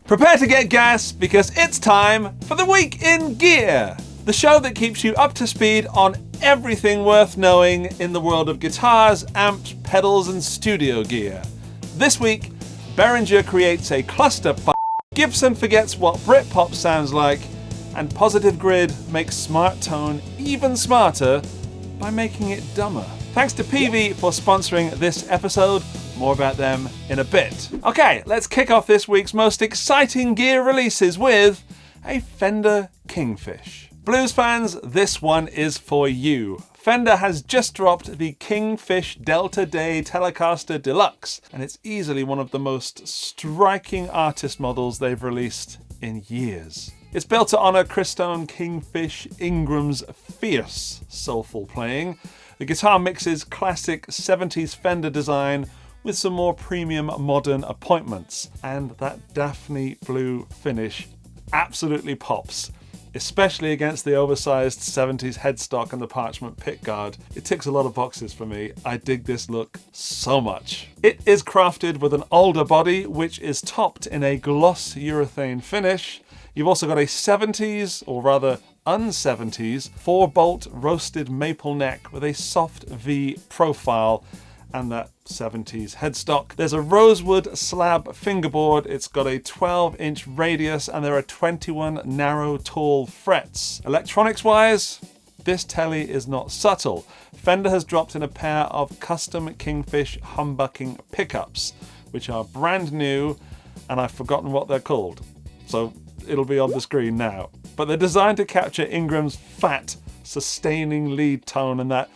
Prepare to get gas because it's time for the Week in Gear, the show that keeps you up to speed on everything worth knowing in the world of guitars, amps, pedals and studio gear. This week, Behringer creates a cluster box, Gibson forgets what Britpop sounds like, and Positive Grid makes smart tone even smarter by making it dumber. Thanks to PEAVEY for sponsoring this episode. More about them in a bit. Okay, let's kick off this week's most exciting gear releases with a Fender Kingfish. Blues fans, this one is for you. Fender has just dropped the Kingfish Delta Day Telecaster DELUXE, and it's easily one of the most striking artist models they've released in years. It's built to honour Christone Kingfish Ingram's fierce, soulful playing. The guitar mixes classic 70s Fender design with some more premium modern appointments, and that Daphne blue finish absolutely pops, especially against the oversized 70s headstock and the parchment pickguard. It ticks a lot of boxes for me. I dig this look so much. It is crafted with an older body, which is topped in a gloss urethane finish. You've also got a 70s, or rather un-70s, 4-bolt roasted maple neck with a soft V profile and that 70s headstock. There's a rosewood slab fingerboard. It's got a 12-inch radius and there are 21 narrow tall frets. Electronics wise, this Tele is not subtle. Fender has dropped in a pair of custom Kingfish humbucking pickups, which are brand new and I've forgotten what they're called. So it'll be on the screen now. But they're designed to capture Ingram's fat, sustaining lead tone and that,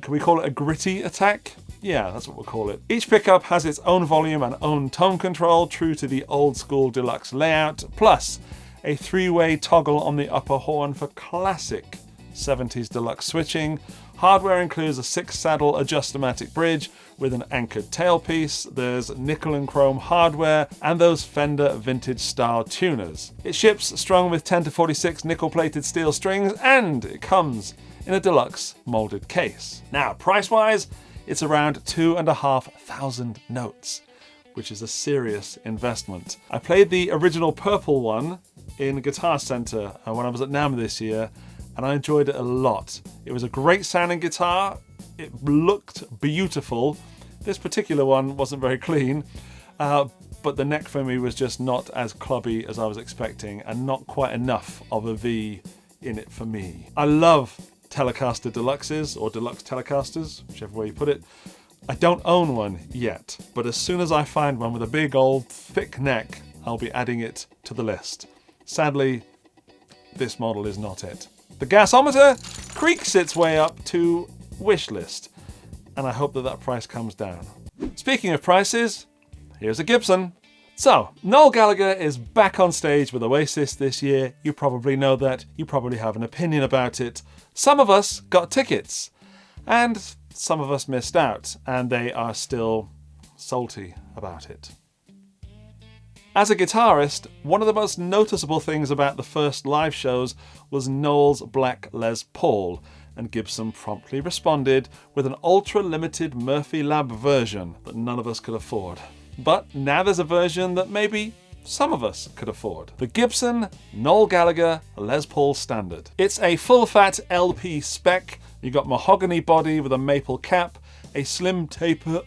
can we call it a gritty attack? Yeah, that's what we'll call it. Each pickup has its own volume and own tone control, true to the old school deluxe layout, plus a 3-way toggle on the upper horn for classic 70s deluxe switching. Hardware includes a 6-saddle adjustomatic bridge with an anchored tailpiece. There's nickel and chrome hardware and those Fender vintage style tuners. It ships strung with 10 to 46 nickel plated steel strings and it comes in a deluxe molded case. Now, price-wise, it's around 2,500 notes, which is a serious investment. I played the original purple one in Guitar Center when I was at NAMM this year, and I enjoyed it a lot. It was a great sounding guitar. It looked beautiful. This particular one wasn't very clean, but the neck for me was just not as clubby as I was expecting, and not quite enough of a V in it for me. I love Telecaster Deluxes, or Deluxe Telecasters, whichever way you put it. I don't own one yet, but as soon as I find one with a big old thick neck, I'll be adding it to the list. Sadly, this model is not it. The gasometer creaks its way up to wish list, and I hope that that price comes down. Speaking of prices, here's a Gibson. So, Noel Gallagher is back on stage with Oasis this year. You probably know that. You probably have an opinion about it. Some of us got tickets, and some of us missed out, and they are still salty about it. As a guitarist, one of the most noticeable things about the first live shows was Noel's black Les Paul, and Gibson promptly responded with an ultra-limited Murphy Lab version that none of us could afford. But now there's a version that maybe some of us could afford. The Gibson Noel Gallagher Les Paul Standard. It's a full-fat LP spec. You got mahogany body with a maple cap, a slim taper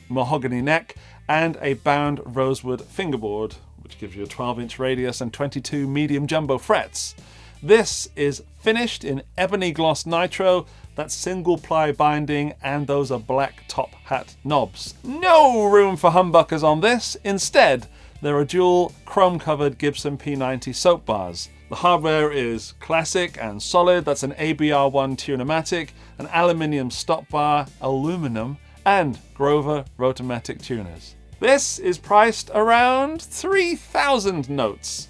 mahogany neck, and a bound rosewood fingerboard, which gives you a 12-inch radius and 22 medium jumbo frets. This is finished in ebony gloss nitro, that single ply binding, and those are black top hat knobs. No room for humbuckers on this. Instead, there are dual chrome covered Gibson P90 soap bars. The hardware is classic and solid. That's an ABR1 Tunematic, an aluminium stop bar, aluminum, and Grover Rotomatic tuners. This is priced around 3,000 notes.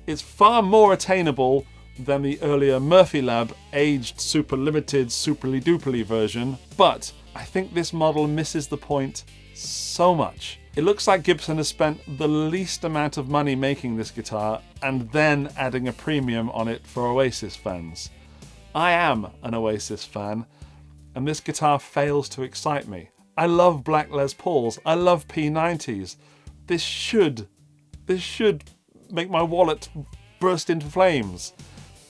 It's far more attainable than the earlier Murphy Lab aged super limited superly duperly version, but I think this model misses the point so much. It looks like Gibson has spent the least amount of money making this guitar and then adding a premium on it for Oasis fans. I am an Oasis fan, and this guitar fails to excite me. I love black Les Pauls, I love P90s. This should this should make my wallet burst into flames.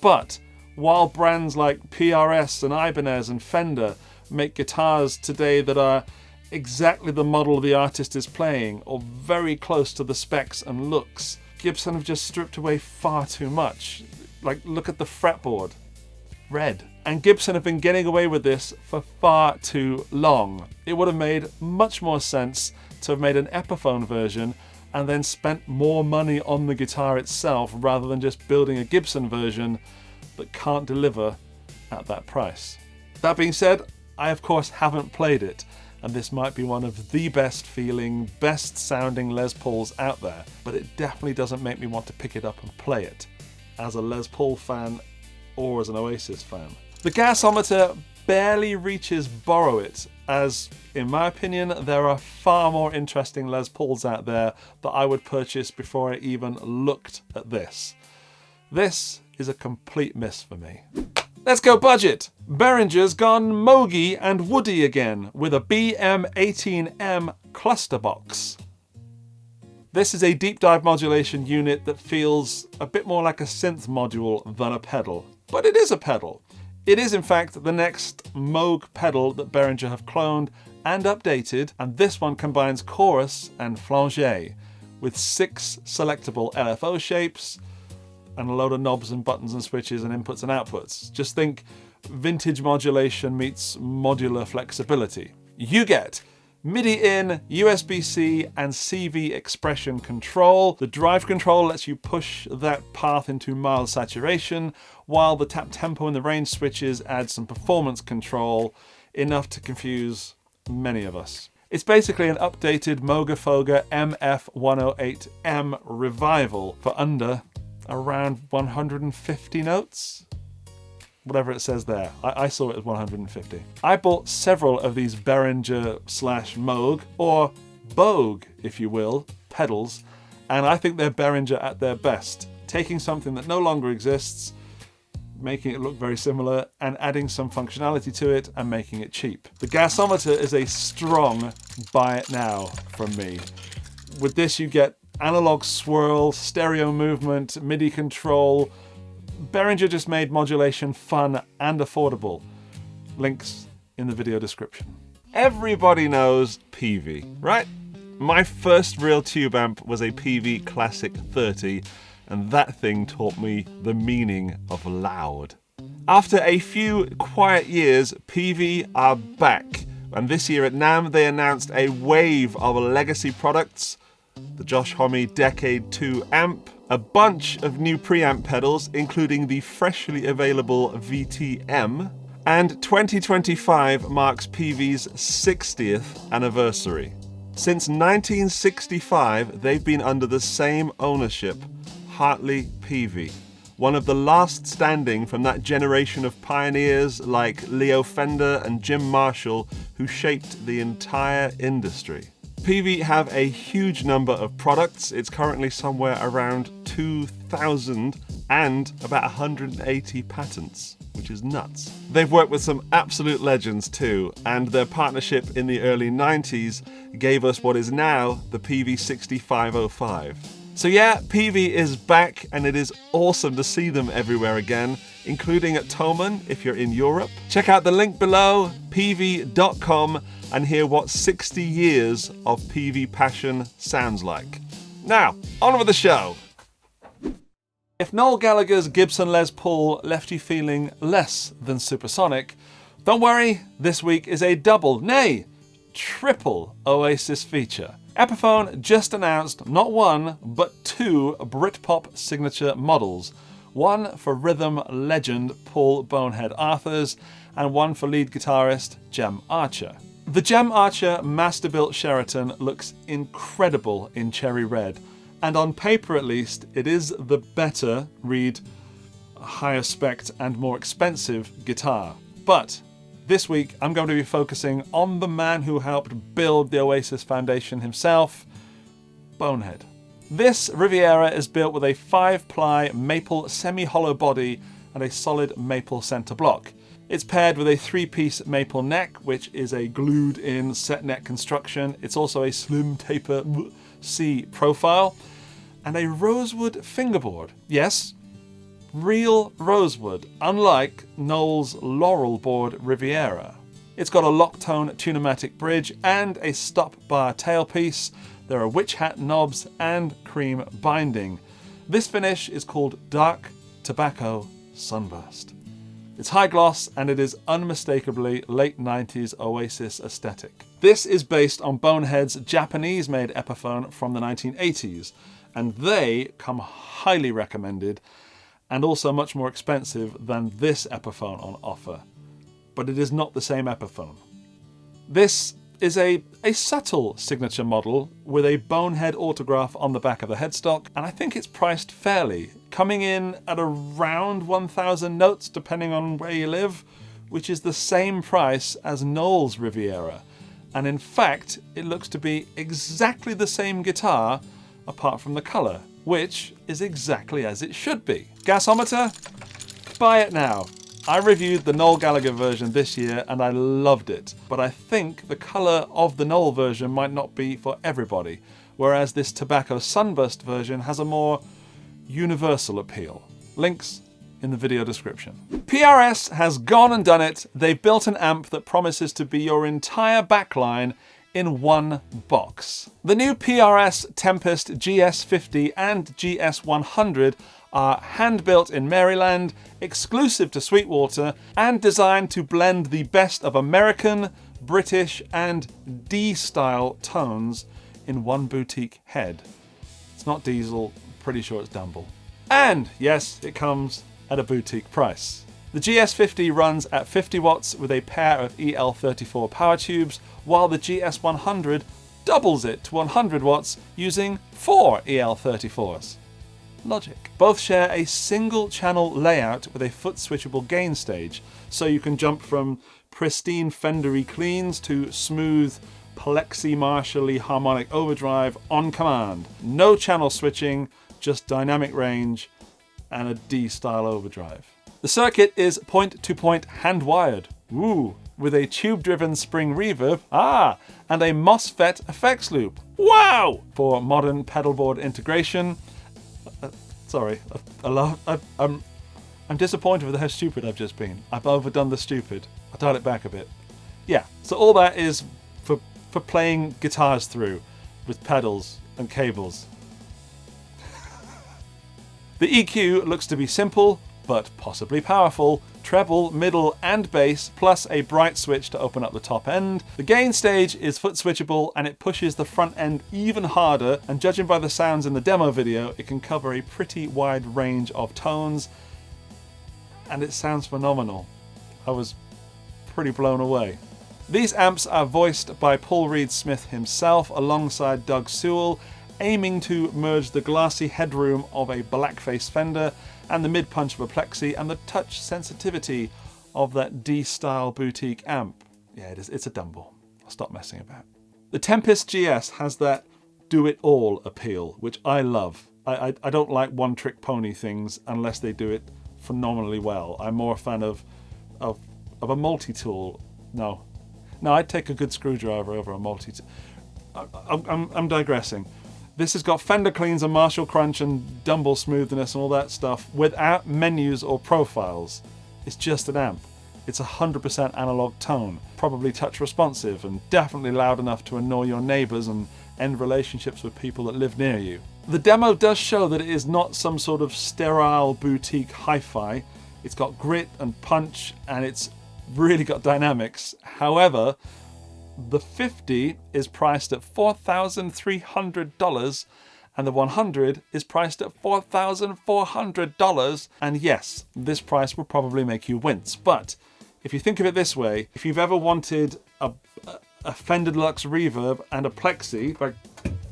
But while brands like PRS and Ibanez and Fender make guitars today that are exactly the model the artist is playing or very close to the specs and looks, Gibson have just stripped away far too much. Like, look at the fretboard. Red. And Gibson have been getting away with this for far too long. It would have made much more sense to have made an Epiphone version and then spent more money on the guitar itself rather than just building a Gibson version that can't deliver at that price. That being said, I of course haven't played it, and this might be one of the best feeling, best sounding Les Pauls out there, but it definitely doesn't make me want to pick it up and play it as a Les Paul fan or as an Oasis fan. The Gasometer barely reaches Borrow It, as in my opinion there are far more interesting Les Pauls out there that I would purchase before I even looked at this. This is a complete miss for me. Let's go budget! Behringer's gone mogy and woody again with a BM-18M Cluster Box. This is a deep dive modulation unit that feels a bit more like a synth module than a pedal. But it is a pedal. It is in fact the next Moog pedal that Behringer have cloned and updated, and this one combines chorus and flanger with 6 selectable LFO shapes and a load of knobs and buttons and switches and inputs and outputs. Just think vintage modulation meets modular flexibility. You get MIDI in, USB-C and CV expression control. The drive control lets you push that path into mild saturation, while the tap tempo and the range switches add some performance control, enough to confuse many of us. It's basically an updated Moga MF-108M revival for under around 150 notes. Whatever it says there. I saw it as 150. I bought several of these Behringer / Moog, or Bogue, if you will, pedals, and I think they're Behringer at their best, taking something that no longer exists, making it look very similar, and adding some functionality to it and making it cheap. The Gasometer is a strong buy it now from me. With this you get analog swirl, stereo movement, MIDI control. Behringer just made modulation fun and affordable. Links in the video description. Everybody knows PEAVEY, right? My first real tube amp was a PEAVEY Classic 30, and that thing taught me the meaning of loud. After a few quiet years, PEAVEY are back, and this year at NAMM they announced a wave of legacy products: the Josh Homme Decade 2 amp, a bunch of new preamp pedals, including the freshly available VTM, and 2025 marks PEAVEY's 60th anniversary. Since 1965, they've been under the same ownership, Hartley PEAVEY, one of the last standing from that generation of pioneers like Leo Fender and Jim Marshall, who shaped the entire industry. PEAVEY have a huge number of products. It's currently somewhere around 2,000 and about 180 patents, which is nuts. They've worked with some absolute legends too, and their partnership in the early 90s gave us what is now the PEAVEY 6505. So yeah, PEAVEY is back, and it is awesome to see them everywhere again, including at Thomann if you're in Europe. Check out the link below, peavey.com, and hear what 60 years of PEAVEY passion sounds like. Now, on with the show. If Noel Gallagher's Gibson Les Paul left you feeling less than supersonic, don't worry, this week is a double, nay, triple Oasis feature. Epiphone just announced not one, but 2 Britpop signature models. One for rhythm legend Paul Bonehead Arthurs, and one for lead guitarist Gem Archer. The Gem Archer master-built Sheraton looks incredible in cherry red, and on paper at least, it is the better, read, higher spec and more expensive guitar. But this week I'm going to be focusing on the man who helped build the Oasis foundation himself, Bonehead. This Riviera is built with a 5-ply maple semi-hollow body and a solid maple center block. It's paired with a 3-piece maple neck, which is a glued-in set neck construction. It's also a slim taper C profile. and a rosewood fingerboard. Yes, real rosewood, unlike Noel's Laurel board Riviera. It's got a Locktone Tunematic bridge and a stop bar tailpiece. There are witch hat knobs and cream binding. This finish is called Dark Tobacco Sunburst. It's high gloss and it is unmistakably late 90s Oasis aesthetic. This is based on Bonehead's Japanese-made Epiphone from the 1980s, and they come highly recommended and also much more expensive than this Epiphone on offer. But it is not the same Epiphone. This is a subtle signature model with a Bonehead autograph on the back of the headstock, and I think it's priced fairly, coming in at around 1,000 notes depending on where you live, which is the same price as Noel's Riviera. And in fact, it looks to be exactly the same guitar apart from the colour, which is exactly as it should be. Gasometer? Buy it now. I reviewed the Noel Gallagher version this year and I loved it, but I think the colour of the Noel version might not be for everybody, whereas this Tobacco Sunburst version has a more universal appeal. Links in the video description. PRS has gone and done it. They've built an amp that promises to be your entire backline in one box. The new PRS Tempest GS50 and GS100 are hand-built in Maryland, exclusive to Sweetwater, and designed to blend the best of American, British, and D-style tones in one boutique head. It's not diesel, pretty sure it's Dumble. And yes, it comes at a boutique price. The GS50 runs at 50 watts with a pair of EL34 power tubes, while the GS100 doubles it to 100 watts using 4 EL34s. Logic. Both share a single channel layout with a foot switchable gain stage, so you can jump from pristine Fendery cleans to smooth plexi Marshall-y harmonic overdrive on command. No channel switching, just dynamic range and a D-style overdrive. The circuit is point-to-point hand-wired, with a tube-driven spring reverb, and a MOSFET effects loop, wow, for modern pedalboard integration. Sorry, I'm disappointed with how stupid I've just been. I've overdone the stupid. I'll dial it back a bit. Yeah, so all that is for playing guitars through with pedals and cables. The EQ looks to be simple, but possibly powerful. Treble, middle, and bass, plus a bright switch to open up the top end. The gain stage is foot switchable and it pushes the front end even harder, and judging by the sounds in the demo video, it can cover a pretty wide range of tones, and it sounds phenomenal. I was pretty blown away. These amps are voiced by Paul Reed Smith himself alongside Doug Sewell, aiming to merge the glassy headroom of a blackface Fender and the mid-punch of a plexi and the touch sensitivity of that D-style boutique amp. Yeah, it's a Dumble. I'll stop messing about. The Tempest GS has that do-it-all appeal, which I love. I don't like one-trick pony things unless they do it phenomenally well. I'm more a fan of a multi-tool. No, I'd take a good screwdriver over a multi-tool. I'm digressing. This has got Fender cleans and Marshall crunch and Dumble smoothness and all that stuff without menus or profiles. It's just an amp. It's 100% analog tone, probably touch responsive and definitely loud enough to annoy your neighbours and end relationships with people that live near you. The demo does show that it is not some sort of sterile boutique hi-fi. It's got grit and punch and it's really got dynamics. However, the 50 is priced at $4,300 and the 100 is priced at $4,400. And yes, this price will probably make you wince. But if you think of it this way, if you've ever wanted a Fender DELUXE reverb and a plexi, like,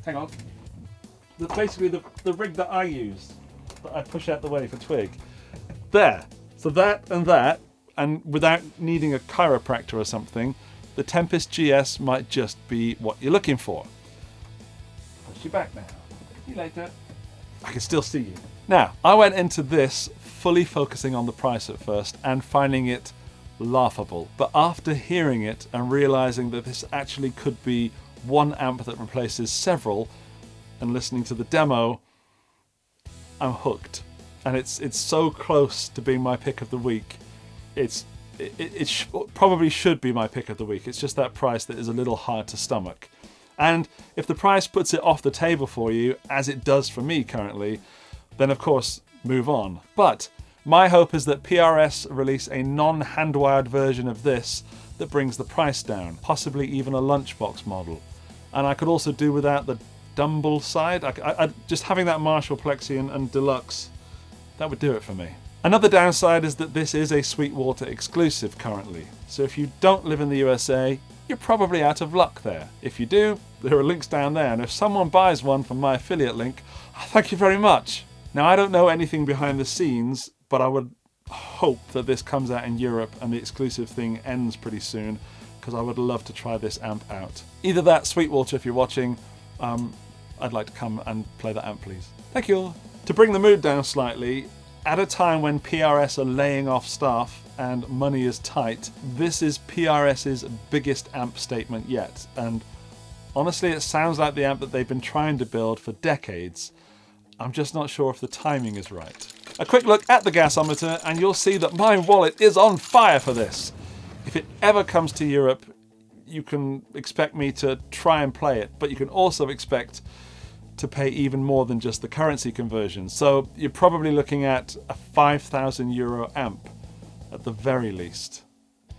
hang on, basically the rig that I use, that I push out the way for TWIG, there. So that, and without needing a chiropractor or something, the Tempest GS might just be what you're looking for. Push you back now. See you later. I can still see you. Now, I went into this fully focusing on the price at first and finding it laughable. But after hearing it and realizing that this actually could be one amp that replaces several, and listening to the demo, I'm hooked. And it's so close to being my pick of the week. It probably should be my pick of the week. It's just that price that is a little hard to stomach. And if the price puts it off the table for you, as it does for me currently, then of course, move on. But my hope is that PRS release a non-hand-wired version of this that brings the price down, possibly even a lunchbox model. And I could also do without the Dumble side. Just having that Marshall Plexi and Deluxe, that would do it for me. Another downside is that this is a Sweetwater exclusive currently. So if you don't live in the USA, you're probably out of luck there. If you do, there are links down there, and if someone buys one from my affiliate link, thank you very much. Now, I don't know anything behind the scenes, but I would hope that this comes out in Europe and the exclusive thing ends pretty soon, because I would love to try this amp out. Either that, Sweetwater, if you're watching, I'd like to come and play that amp, please. Thank you. To bring the mood down slightly, at a time when PRS are laying off staff and money is tight, this is PRS's biggest amp statement yet. And honestly, it sounds like the amp that they've been trying to build for decades. I'm just not sure if the timing is right. A quick look at the gasometer and you'll see that my wallet is on fire for this. If it ever comes to Europe, you can expect me to try and play it, but you can also expect to pay even more than just the currency conversion. So you're probably looking at a €5,000 amp at the very least,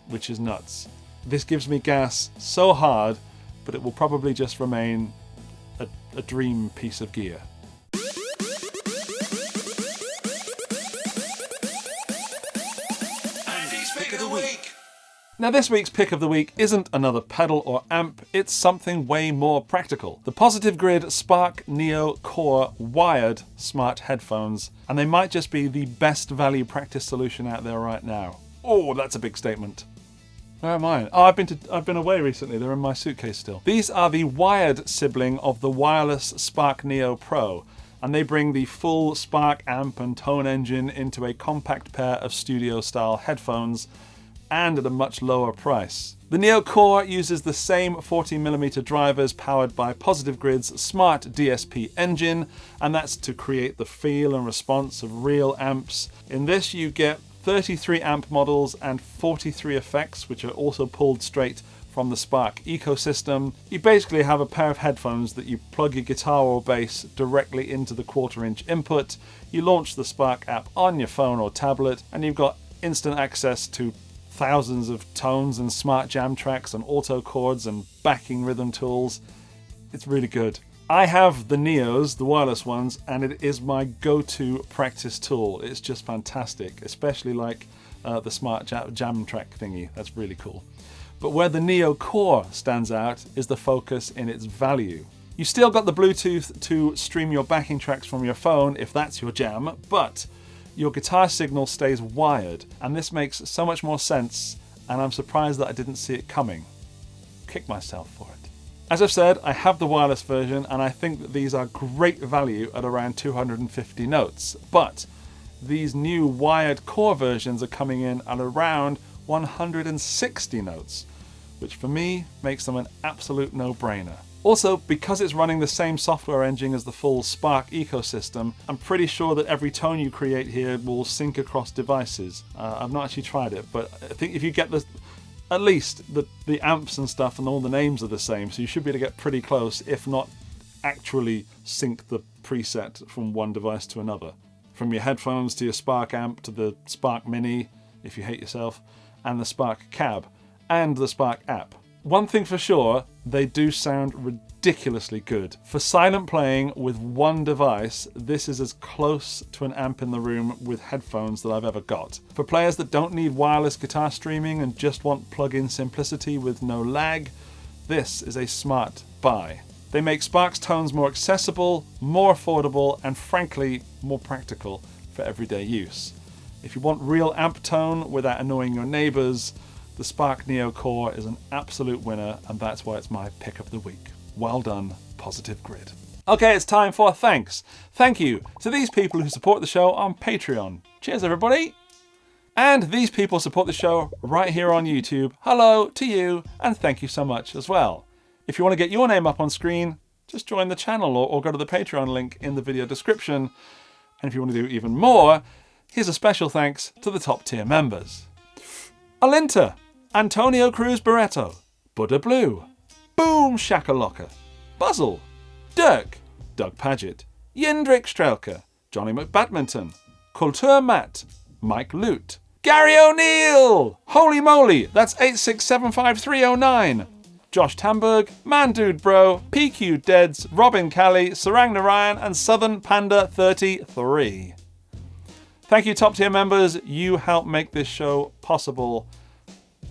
which is nuts. This gives me gas so hard, but it will probably just remain a dream piece of gear. Now this week's pick of the week isn't another pedal or amp, it's something way more practical. The Positive Grid Spark Neo Core wired smart headphones, and they might just be the best value practice solution out there right now. Oh, that's a big statement. Where am I? Oh, I've been away recently, they're in my suitcase still. These are the wired sibling of the wireless Spark Neo Pro, and they bring the full Spark amp and tone engine into a compact pair of studio-style headphones, and at a much lower price. The Neo Core uses the same 40mm drivers powered by Positive Grid's smart DSP engine, and that's to create the feel and response of real amps. In this you get 33 amp models and 43 effects, which are also pulled straight from the Spark ecosystem. You basically have a pair of headphones that you plug your guitar or bass directly into the 1/4-inch input, you launch the Spark app on your phone or tablet, and you've got instant access to thousands of tones and smart jam tracks and auto chords and backing rhythm tools. It's really good. I have the Neos, the wireless ones, and it is my go-to practice tool. It's just fantastic, especially like the smart jam track thingy. That's really cool. But where the Neo Core stands out is the focus in its value. You still got the Bluetooth to stream your backing tracks from your phone if that's your jam, but your guitar signal stays wired, and this makes so much more sense, and I'm surprised that I didn't see it coming. Kick myself for it. As I've said, I have the wireless version, and I think that these are great value at around 250 notes, but these new wired core versions are coming in at around 160 notes, which for me makes them an absolute no-brainer. Also, because it's running the same software engine as the full Spark ecosystem, I'm pretty sure that every tone you create here will sync across devices. I've not actually tried it, but I think if you get at least the amps and stuff and all the names are the same, so you should be able to get pretty close, if not actually sync the preset from one device to another. From your headphones to your Spark amp to the Spark Mini, if you hate yourself, and the Spark Cab, and the Spark app. One thing for sure, they do sound ridiculously good. For silent playing with one device, this is as close to an amp in the room with headphones that I've ever got. For players that don't need wireless guitar streaming and just want plug-in simplicity with no lag, this is a smart buy. They make Spark's tones more accessible, more affordable, and frankly, more practical for everyday use. If you want real amp tone without annoying your neighbors, the Spark Neo Core is an absolute winner, and that's why it's my pick of the week. Well done, Positive Grid. Okay, it's time for thanks. Thank you to these people who support the show on Patreon. Cheers, everybody. And these people support the show right here on YouTube. Hello to you, and thank you so much as well. If you want to get your name up on screen, just join the channel or go to the Patreon link in the video description. And if you want to do even more, here's a special thanks to the top tier members. Alinta, Antonio Cruz Barreto, Buddha Blue, Boom Shakalaka, Buzzle, Dirk, Doug Paget, Yindrik Strelka, Johnny McBadminton, Kultur Matt, Mike Lute, Gary O'Neill! Holy moly, that's 8675309. Josh Tamberg, Man Dude Bro, PQ Deads, Robin Callie, Sarang Narayan, and Southern Panda 33. Thank you, top tier members. You help make this show possible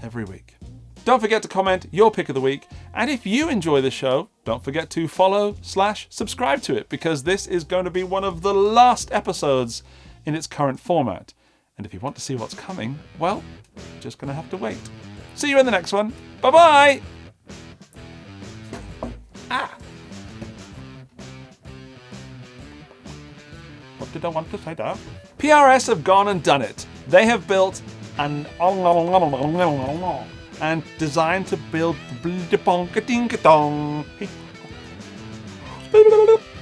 every week. Don't forget to comment your pick of the week. And if you enjoy the show, don't forget to follow/subscribe to it, because this is going to be one of the last episodes in its current format. And if you want to see what's coming, well, you're just going to have to wait. See you in the next one. Bye-bye! What did I want to say there? PRS have gone and done it. They have built and designed to build the